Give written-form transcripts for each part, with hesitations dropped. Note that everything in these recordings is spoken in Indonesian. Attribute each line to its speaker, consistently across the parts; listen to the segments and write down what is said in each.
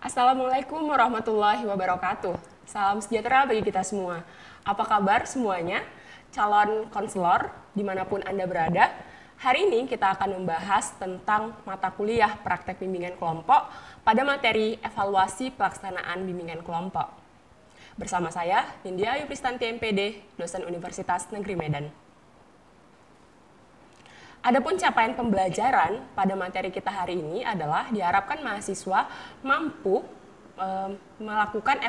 Speaker 1: Assalamualaikum warahmatullahi wabarakatuh. Salam sejahtera bagi kita semua. Apa kabar semuanya? Calon konselor, dimanapun Anda berada. Hari ini kita akan membahas tentang mata kuliah praktek bimbingan kelompok pada materi evaluasi pelaksanaan bimbingan kelompok. Bersama saya, Nindya Ayu Pristanti MPD, dosen Universitas Negeri Medan. Adapun capaian pembelajaran pada materi kita hari ini adalah diharapkan mahasiswa mampu melakukan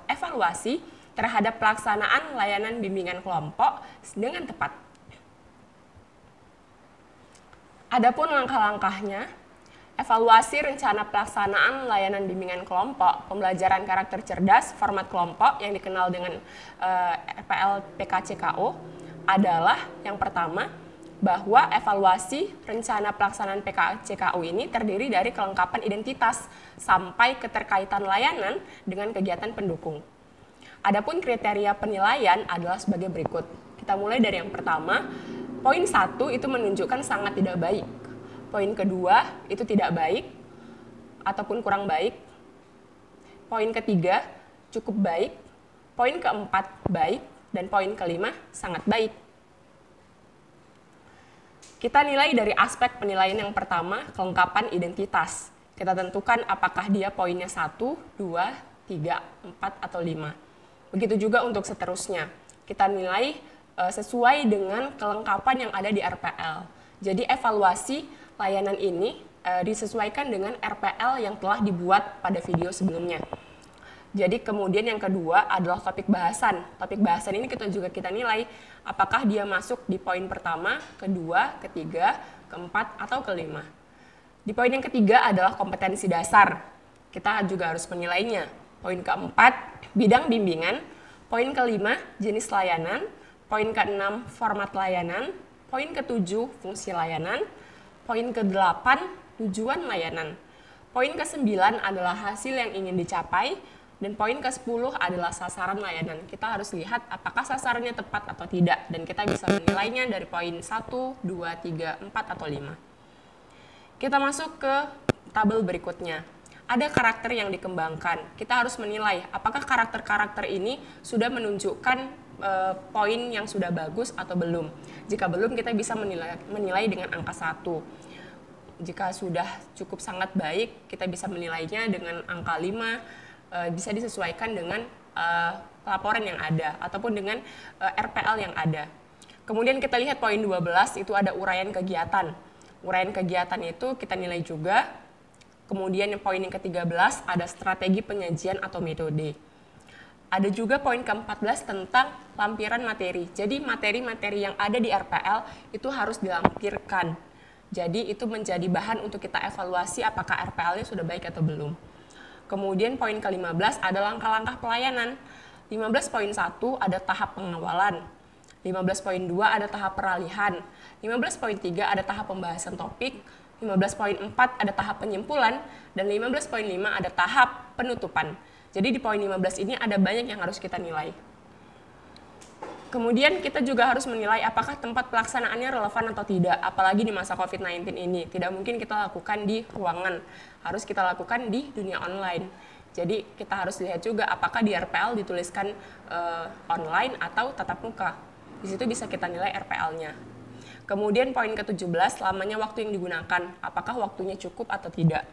Speaker 1: evaluasi terhadap pelaksanaan layanan bimbingan kelompok dengan tepat. Adapun langkah-langkahnya, evaluasi rencana pelaksanaan layanan bimbingan kelompok, pembelajaran karakter cerdas, format kelompok yang dikenal dengan RPL PKCKO adalah yang pertama, bahwa evaluasi rencana pelaksanaan PKCKU ini terdiri dari kelengkapan identitas sampai keterkaitan layanan dengan kegiatan pendukung. Adapun kriteria penilaian adalah sebagai berikut. Kita mulai dari yang pertama, poin 1 itu menunjukkan sangat tidak baik. Poin kedua itu tidak baik ataupun kurang baik. Poin ketiga cukup baik. Poin keempat baik dan poin kelima sangat baik. Kita nilai dari aspek penilaian yang pertama, kelengkapan identitas. Kita tentukan apakah dia poinnya 1, 2, 3, 4, atau 5. Begitu juga untuk seterusnya. Kita nilai sesuai dengan kelengkapan yang ada di RPL. Jadi evaluasi layanan ini disesuaikan dengan RPL yang telah dibuat pada video sebelumnya. Jadi kemudian yang kedua adalah topik bahasan. Topik bahasan ini kita nilai apakah dia masuk di poin pertama, kedua, ketiga, keempat, atau kelima. Di poin yang ketiga adalah kompetensi dasar. Kita juga harus menilainya. Poin keempat, bidang bimbingan. Poin kelima, jenis layanan. Poin keenam, format layanan. Poin ketujuh, fungsi layanan. Poin kedelapan, tujuan layanan. Poin kesembilan adalah hasil yang ingin dicapai. Dan poin ke-10 adalah sasaran layanan. Kita harus lihat apakah sasarannya tepat atau tidak. Dan kita bisa menilainya dari poin 1, 2, 3, 4, atau 5. Kita masuk ke tabel berikutnya. Ada karakter yang dikembangkan. Kita harus menilai apakah karakter-karakter ini sudah menunjukkan poin yang sudah bagus atau belum. Jika belum, kita bisa menilai dengan angka 1. Jika sudah cukup sangat baik, kita bisa menilainya dengan angka 5. Bisa disesuaikan dengan laporan yang ada ataupun dengan RPL yang ada. Kemudian kita lihat poin 12 itu ada uraian kegiatan. Uraian kegiatan itu kita nilai juga. Kemudian yang poin yang ke-13 ada strategi penyajian atau metode. Ada juga poin ke-14 tentang lampiran materi. Jadi materi-materi yang ada di RPL itu harus dilampirkan. Jadi itu menjadi bahan untuk kita evaluasi apakah RPL-nya sudah baik atau belum. Kemudian poin ke-15 ada langkah-langkah pelayanan. 15.1 ada tahap pengawalan. 15.2 ada tahap peralihan. 15.3 ada tahap pembahasan topik. 15.4 ada tahap penyimpulan. Dan 15.5 ada tahap penutupan. Jadi di poin 15 ini ada banyak yang harus kita nilai. Kemudian kita juga harus menilai apakah tempat pelaksanaannya relevan atau tidak, apalagi di masa COVID-19 ini. Tidak mungkin kita lakukan di ruangan, harus kita lakukan di dunia online. Jadi kita harus lihat juga apakah di RPL dituliskan online atau tatap muka. Di situ bisa kita nilai RPL-nya. Kemudian poin ke-17, lamanya waktu yang digunakan, apakah waktunya cukup atau tidak.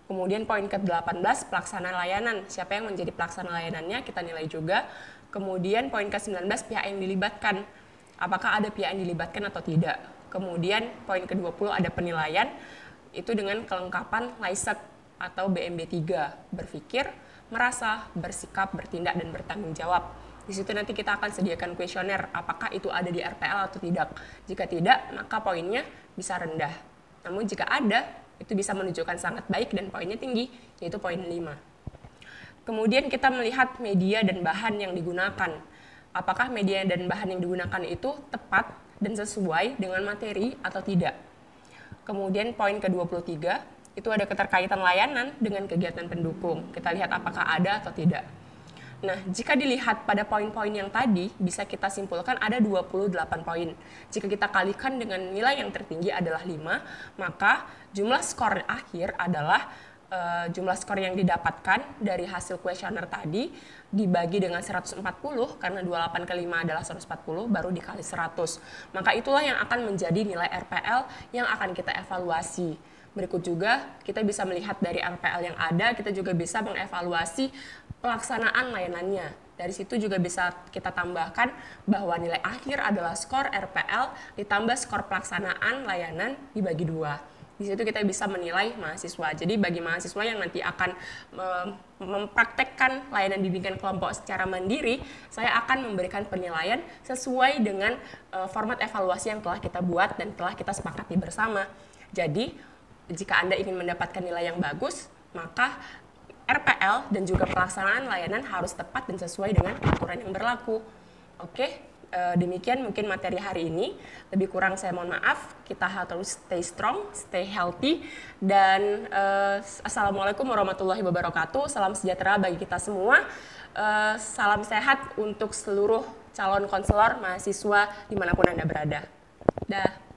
Speaker 1: Kemudian poin ke-18, pelaksanaan layanan. Siapa yang menjadi pelaksana layanannya, kita nilai juga. Kemudian poin ke-19, pihak yang dilibatkan. Apakah ada pihak yang dilibatkan atau tidak. Kemudian poin ke-20 ada penilaian, itu dengan kelengkapan LAISEC atau BMB 3, berpikir, merasa, bersikap, bertindak, dan bertanggung jawab. Di situ nanti kita akan sediakan kuesioner, apakah itu ada di RPL atau tidak. Jika tidak, maka poinnya bisa rendah. Namun jika ada, itu bisa menunjukkan sangat baik dan poinnya tinggi, yaitu poin 5. Kemudian kita melihat media dan bahan yang digunakan. Apakah media dan bahan yang digunakan itu tepat dan sesuai dengan materi atau tidak. Kemudian poin ke-23, itu ada keterkaitan layanan dengan kegiatan pendukung. Kita lihat apakah ada atau tidak. Nah, jika dilihat pada poin-poin yang tadi, bisa kita simpulkan ada 28 poin. Jika kita kalikan dengan nilai yang tertinggi adalah 5, maka jumlah skor akhir adalah jumlah skor yang didapatkan dari hasil kuesioner tadi dibagi dengan 140, karena 28 ke 5 adalah 140, baru dikali 100. Maka itulah yang akan menjadi nilai RPL yang akan kita evaluasi. Berikut juga kita bisa melihat dari RPL yang ada, kita juga bisa mengevaluasi pelaksanaan layanannya. Dari situ juga bisa kita tambahkan bahwa nilai akhir adalah skor RPL ditambah skor pelaksanaan layanan dibagi 2. Di situ kita bisa menilai mahasiswa. Jadi bagi mahasiswa yang nanti akan mempraktekkan layanan bimbingan kelompok secara mandiri, saya akan memberikan penilaian sesuai dengan format evaluasi yang telah kita buat dan telah kita sepakati bersama. Jadi jika Anda ingin mendapatkan nilai yang bagus, maka RPL dan juga pelaksanaan layanan harus tepat dan sesuai dengan aturan yang berlaku. Oke. Demikian mungkin materi hari ini. Lebih kurang saya mohon maaf. Kita harus stay strong, stay healthy. Dan Assalamualaikum warahmatullahi wabarakatuh. Salam sejahtera bagi kita semua. Salam sehat untuk seluruh calon konselor mahasiswa dimanapun Anda berada. Dah.